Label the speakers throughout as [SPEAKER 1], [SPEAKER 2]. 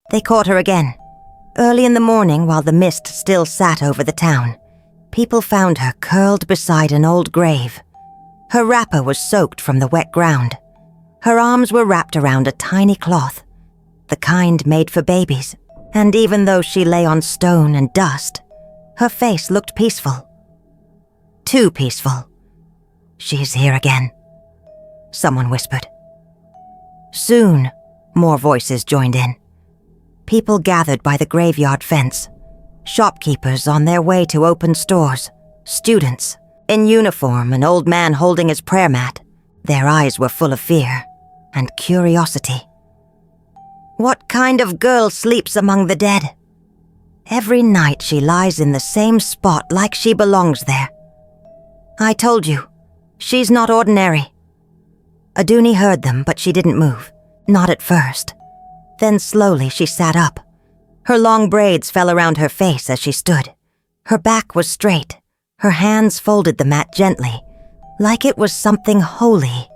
[SPEAKER 1] They caught her again. Early in the morning, while the mist still sat over the town, people found her curled beside an old grave. Her wrapper was soaked from the wet ground. Her arms were wrapped around a tiny cloth, the kind made for babies, and even though she lay on stone and dust, her face looked peaceful. Too peaceful. "She's here again," someone whispered. Soon, more voices joined in. People gathered by the graveyard fence, shopkeepers on their way to open stores, students, in uniform, an old man holding his prayer mat. Their eyes were full of fear and curiosity. "What kind of girl sleeps among the dead? Every night she lies in the same spot like she belongs there. I told you, she's not ordinary." Aduni heard them, but she didn't move, not at first. Then slowly she sat up. Her long braids fell around her face as she stood. Her back was straight. Her hands folded the mat gently, like it was something holy.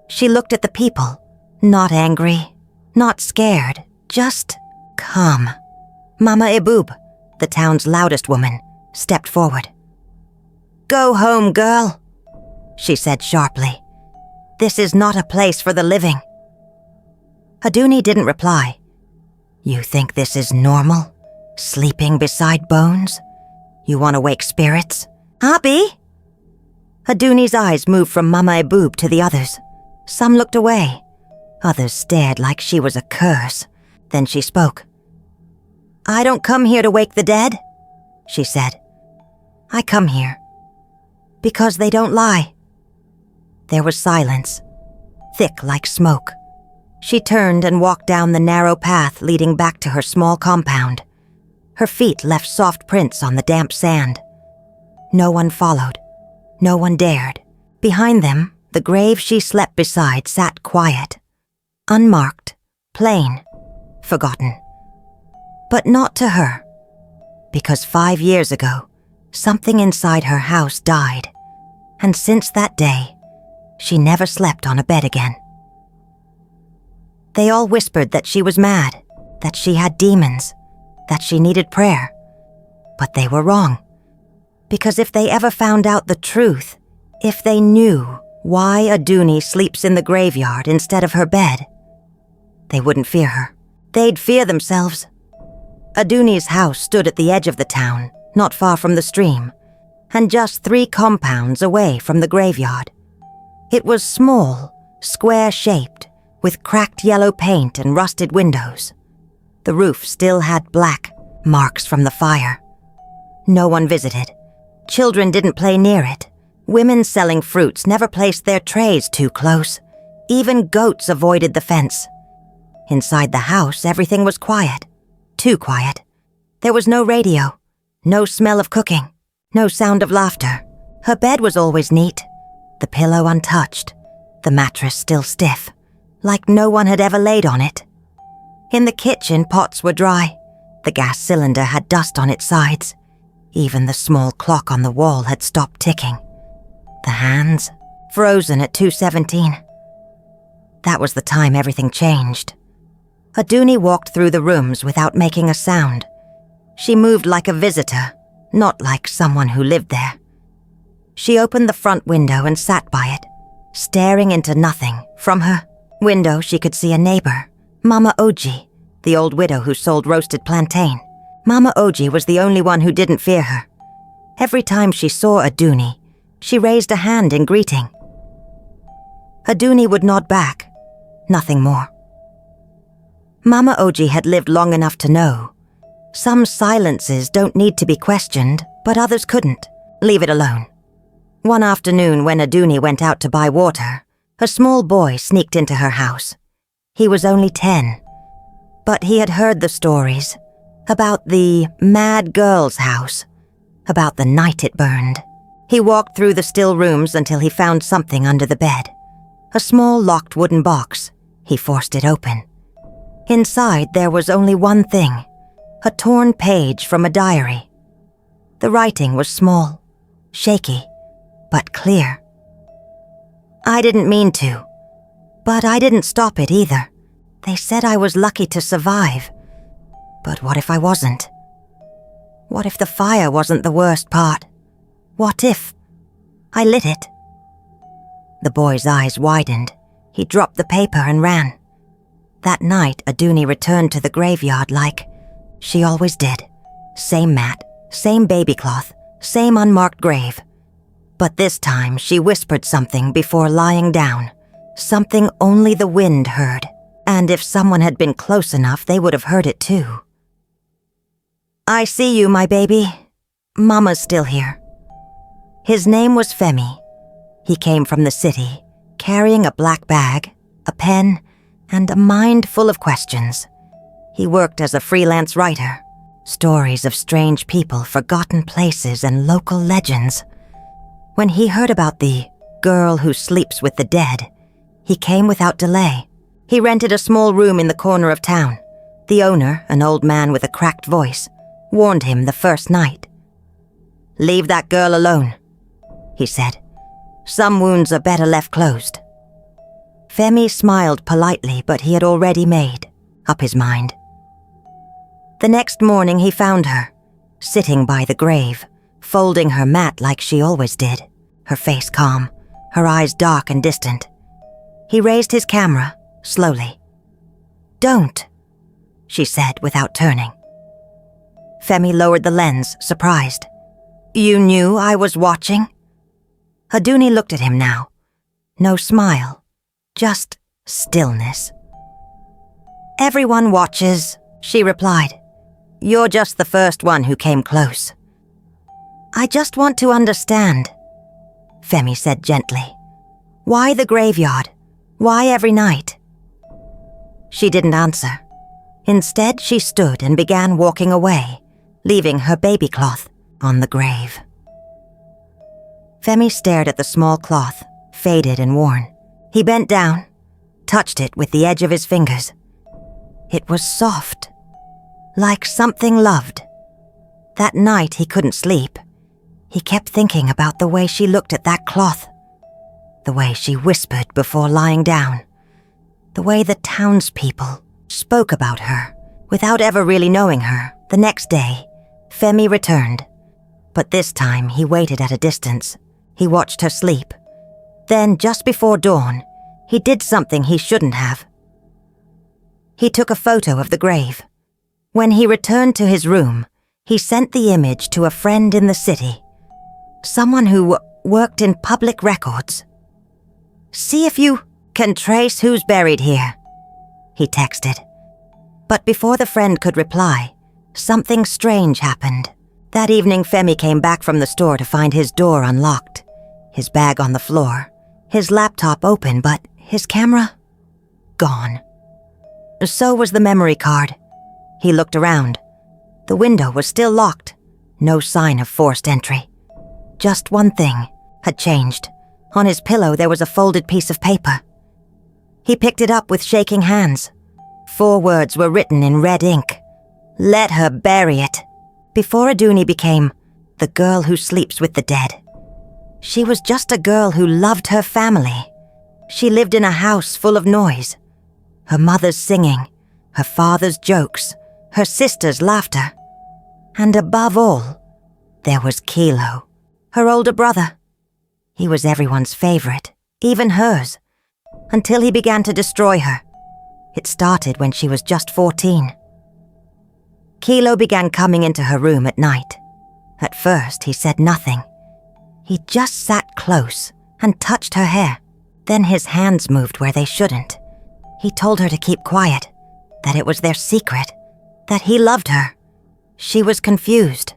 [SPEAKER 1] She looked at the people, not angry, not scared, just calm. Mama Ibub, the town's loudest woman, stepped forward. "Go home, girl," she said sharply. "This is not a place for the living." Aduni didn't reply. "You think this is normal? Sleeping beside bones? You want to wake spirits? Abi?" Aduni's eyes moved from Mama Ibub to the others. Some looked away. Others stared like she was a curse. Then she spoke. "I don't come here to wake the dead," she said. "I come here because they don't lie." There was silence, thick like smoke. She turned and walked down the narrow path leading back to her small compound. Her feet left soft prints on the damp sand. No one followed. No one dared. Behind them, the grave she slept beside sat quiet, unmarked, plain, forgotten. But not to her, because 5 years ago, something inside her house died, and since that day, she never slept on a bed again. They all whispered that she was mad, that she had demons, that she needed prayer. But they were wrong. Because if they ever found out the truth, if they knew why Aduni sleeps in the graveyard instead of her bed, they wouldn't fear her. They'd fear themselves. Aduni's house stood at the edge of the town, not far from the stream, and just 3 compounds away from the graveyard. It was small, square-shaped, with cracked yellow paint and rusted windows. The roof still had black marks from the fire. No one visited. Children didn't play near it. Women selling fruits never placed their trays too close. Even goats avoided the fence. Inside the house, everything was quiet. Too quiet. There was no radio, no smell of cooking, no sound of laughter. Her bed was always neat, the pillow untouched, the mattress still stiff, like no one had ever laid on it. In the kitchen, pots were dry. The gas cylinder had dust on its sides. Even the small clock on the wall had stopped ticking. The hands, frozen at 2:17. That was the time everything changed. Aduni walked through the rooms without making a sound. She moved like a visitor, not like someone who lived there. She opened the front window and sat by it, staring into nothing. From her window, she could see a neighbor, Mama Oji, the old widow who sold roasted plantain. Mama Oji was the only one who didn't fear her. Every time she saw Aduni, she raised a hand in greeting. Aduni would nod back, nothing more. Mama Oji had lived long enough to know. Some silences don't need to be questioned, but others couldn't. Leave it alone. One afternoon when Aduni went out to buy water, a small boy sneaked into her house. He was only 10, but he had heard the stories about the mad girl's house, about the night it burned. He walked through the still rooms until he found something under the bed. A small locked wooden box. He forced it open. Inside there was only one thing, a torn page from a diary. The writing was small, shaky, but clear. "I didn't mean to, but I didn't stop it either. They said I was lucky to survive, But what if I wasn't? What if the fire wasn't the worst part? What if I lit it? The boy's eyes widened. He dropped the paper and ran. That night, Aduni returned to the graveyard like she always did. Same mat, same baby cloth, same unmarked grave. But this time, she whispered something before lying down. Something only the wind heard. And if someone had been close enough, they would have heard it too. "I see you, my baby. Mama's still here." His name was Femi. He came from the city, carrying a black bag, a pen, and a mind full of questions. He worked as a freelance writer. Stories of strange people, forgotten places, and local legends. When he heard about the girl who sleeps with the dead, he came without delay. He rented a small room in the corner of town. The owner, an old man with a cracked voice, warned him the first night. "Leave that girl alone," he said. "Some wounds are better left closed." Femi smiled politely, but he had already made up his mind. The next morning he found her, sitting by the grave, folding her mat like she always did, her face calm, her eyes dark and distant. He raised his camera, slowly. "Don't," she said without turning. Femi lowered the lens, surprised. "You knew I was watching?" Aduni looked at him now. No smile, just stillness. "Everyone watches," she replied. "You're just the first one who came close." "I just want to understand," Femi said gently. "Why the graveyard? Why every night?" She didn't answer. Instead, she stood and began walking away, leaving her baby cloth on the grave. Femi stared at the small cloth, faded and worn. He bent down, touched it with the edge of his fingers. It was soft, like something loved. That night he couldn't sleep. He kept thinking about the way she looked at that cloth, the way she whispered before lying down, the way the townspeople spoke about her without ever really knowing her. The next day, Femi returned, but this time he waited at a distance. He watched her sleep. Then, just before dawn, he did something he shouldn't have. He took a photo of the grave. When he returned to his room, he sent the image to a friend in the city, someone who worked in public records. "See if you can trace who's buried here," he texted. But before the friend could reply, something strange happened. That evening, Femi came back from the store to find his door unlocked, his bag on the floor, his laptop open, but his camera gone. So was the memory card. He looked around. The window was still locked. No sign of forced entry. Just one thing had changed. On his pillow there was a folded piece of paper. He picked it up with shaking hands. 4 words were written in red ink. "Let her bury it." Before Aduni became the girl who sleeps with the dead, she was just a girl who loved her family. She lived in a house full of noise. Her mother's singing, her father's jokes, her sister's laughter. And above all, there was Kilo, her older brother. He was everyone's favorite, even hers, until he began to destroy her. It started when she was just 14. Kilo began coming into her room at night. At first, he said nothing. He just sat close and touched her hair. Then his hands moved where they shouldn't. He told her to keep quiet, that it was their secret, that he loved her. She was confused.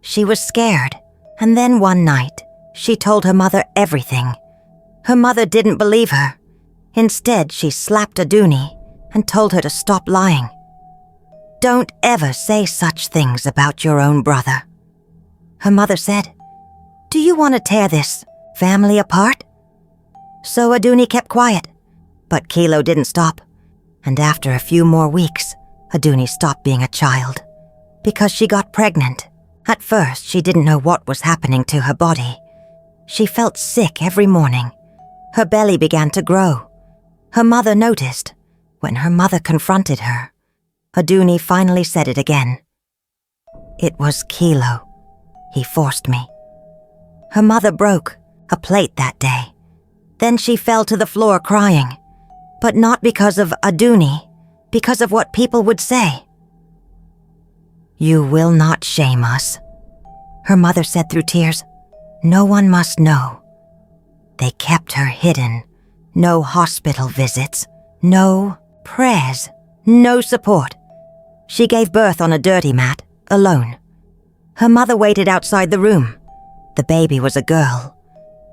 [SPEAKER 1] She was scared. And then one night, she told her mother everything. Her mother didn't believe her. Instead, she slapped Aduni and told her to stop lying. "Don't ever say such things about your own brother." Her mother said, "Do you want to tear this family apart?" So Aduni kept quiet, but Kilo didn't stop. And after a few more weeks, Aduni stopped being a child, because she got pregnant. At first, she didn't know what was happening to her body. She felt sick every morning. Her belly began to grow. Her mother noticed. When her mother confronted her, Aduni finally said it again. It was Kilo. He forced me. Her mother broke a plate that day. Then she fell to the floor crying. But not because of Aduni, because of what people would say. You will not shame us, her mother said through tears. No one must know. They kept her hidden. No hospital visits. No prayers. No support. She gave birth on a dirty mat, alone. Her mother waited outside the room. The baby was a girl.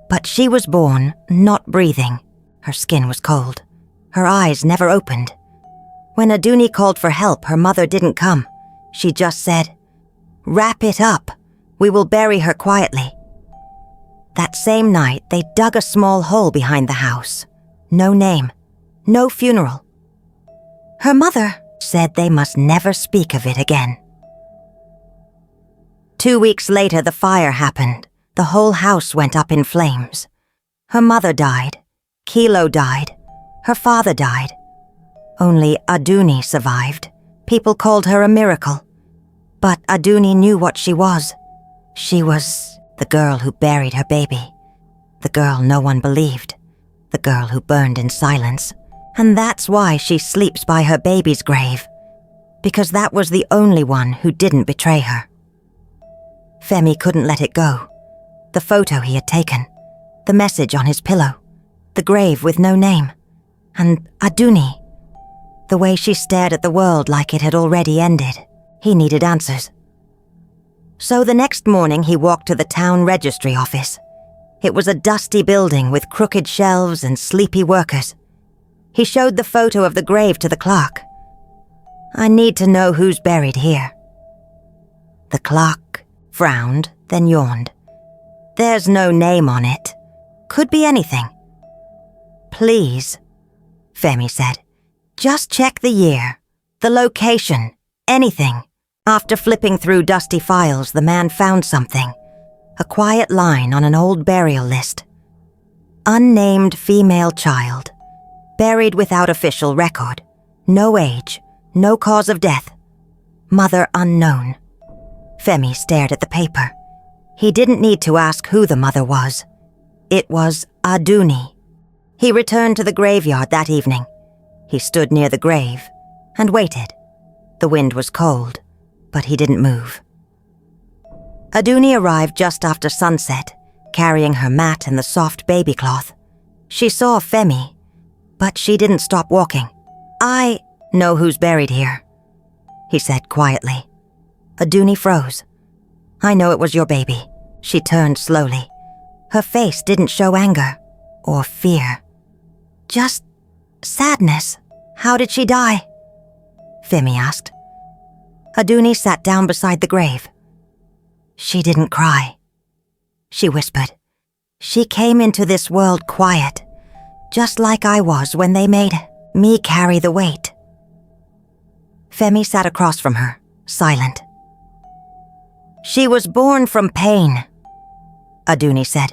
[SPEAKER 1] But she was born not breathing. Her skin was cold. Her eyes never opened. When Aduni called for help, her mother didn't come. She just said, "Wrap it up. We will bury her quietly." That same night, they dug a small hole behind the house. No name. No funeral. Her mother said they must never speak of it again. 2 weeks later, the fire happened. The whole house went up in flames. Her mother died. Kilo died. Her father died. Only Aduni survived. People called her a miracle. But Aduni knew what she was. She was the girl who buried her baby. The girl no one believed. The girl who burned in silence. And that's why she sleeps by her baby's grave. Because that was the only one who didn't betray her. Femi couldn't let it go. The photo he had taken. The message on his pillow. The grave with no name. And Aduni. The way she stared at the world like it had already ended. He needed answers. So the next morning he walked to the town registry office. It was a dusty building with crooked shelves and sleepy workers. He showed the photo of the grave to the clerk. "I need to know who's buried here." The clerk frowned, then yawned. "There's no name on it. Could be anything." "Please," Femi said. "Just check the year, the location, anything." After flipping through dusty files, the man found something. A quiet line on an old burial list. Unnamed female child. Buried without official record. No age. No cause of death. Mother unknown. Femi stared at the paper. He didn't need to ask who the mother was. It was Aduni. He returned to the graveyard that evening. He stood near the grave and waited. The wind was cold, but he didn't move. Aduni arrived just after sunset, carrying her mat and the soft baby cloth. She saw Femi, but she didn't stop walking. "I know who's buried here," he said quietly. Aduni froze. "I know it was your baby." She turned slowly. Her face didn't show anger or fear. Just sadness. "How did she die?" Femi asked. Aduni sat down beside the grave. "She didn't cry," she whispered. "She came into this world quiet, just like I was when they made me carry the weight." Femi sat across from her, silent. "She was born from pain," Aduni said.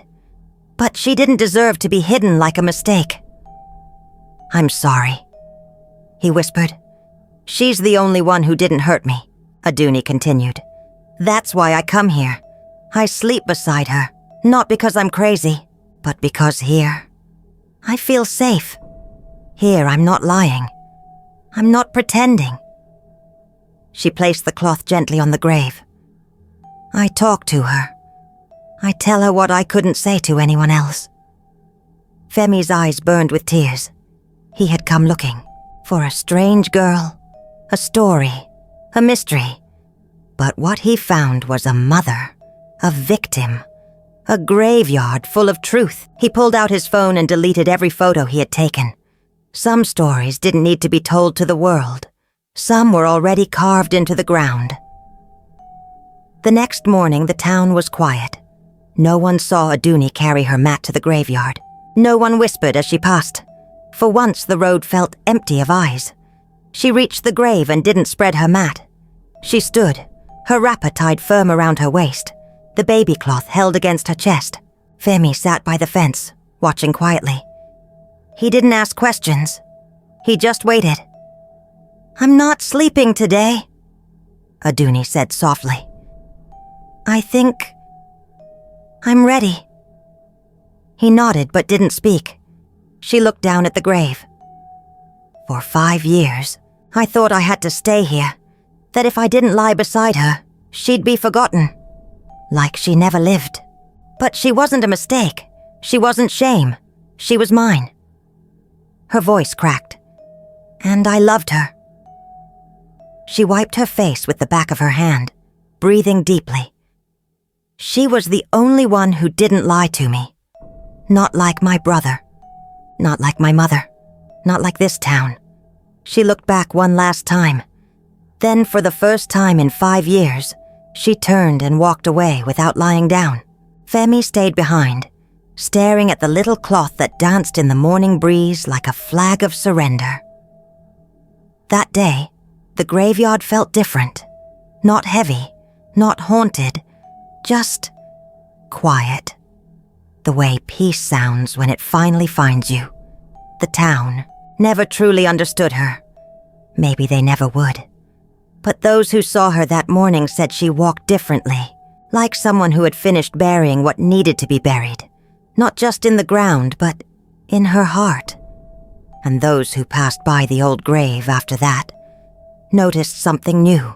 [SPEAKER 1] "But she didn't deserve to be hidden like a mistake." "I'm sorry," he whispered. "She's the only one who didn't hurt me," Aduni continued. "That's why I come here. I sleep beside her, not because I'm crazy, but because here, I feel safe. Here I'm not lying. I'm not pretending." She placed the cloth gently on the grave. "I talk to her. I tell her what I couldn't say to anyone else." Femi's eyes burned with tears. He had come looking for a strange girl, a story, a mystery. But what he found was a mother, a victim, a graveyard full of truth. He pulled out his phone and deleted every photo he had taken. Some stories didn't need to be told to the world. Some were already carved into the ground. The next morning, the town was quiet. No one saw Aduni carry her mat to the graveyard. No one whispered as she passed. For once, the road felt empty of eyes. She reached the grave and didn't spread her mat. She stood, her wrapper tied firm around her waist, the baby cloth held against her chest. Femi sat by the fence, watching quietly. He didn't ask questions. He just waited. "I'm not sleeping today," Aduni said softly. "I think I'm ready." He nodded but didn't speak. She looked down at the grave. "For 5 years, I thought I had to stay here, that if I didn't lie beside her, she'd be forgotten. Like she never lived. But she wasn't a mistake. She wasn't shame. She was mine." Her voice cracked. "And I loved her." She wiped her face with the back of her hand, breathing deeply. "She was the only one who didn't lie to me. Not like my brother. Not like my mother. Not like this town." She looked back one last time. Then, for the first time in 5 years, she turned and walked away without lying down. Femi stayed behind, staring at the little cloth that danced in the morning breeze like a flag of surrender. That day, the graveyard felt different. Not heavy, not haunted, just quiet. The way peace sounds when it finally finds you. The town never truly understood her. Maybe they never would. But those who saw her that morning said she walked differently, like someone who had finished burying what needed to be buried, not just in the ground, but in her heart. And those who passed by the old grave after that noticed something new.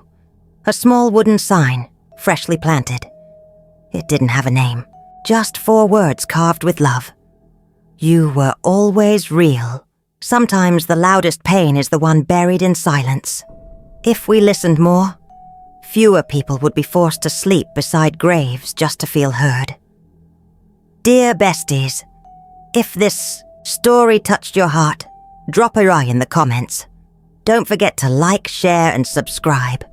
[SPEAKER 1] A small wooden sign, freshly planted. It didn't have a name, just 4 words carved with love. "You were always real. Sometimes the loudest pain is the one buried in silence." If we listened more, fewer people would be forced to sleep beside graves just to feel heard. Dear besties, if this story touched your heart, drop a eye in the comments. Don't forget to like, share, and subscribe.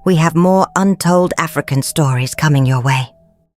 [SPEAKER 1] We have more untold African stories coming your way.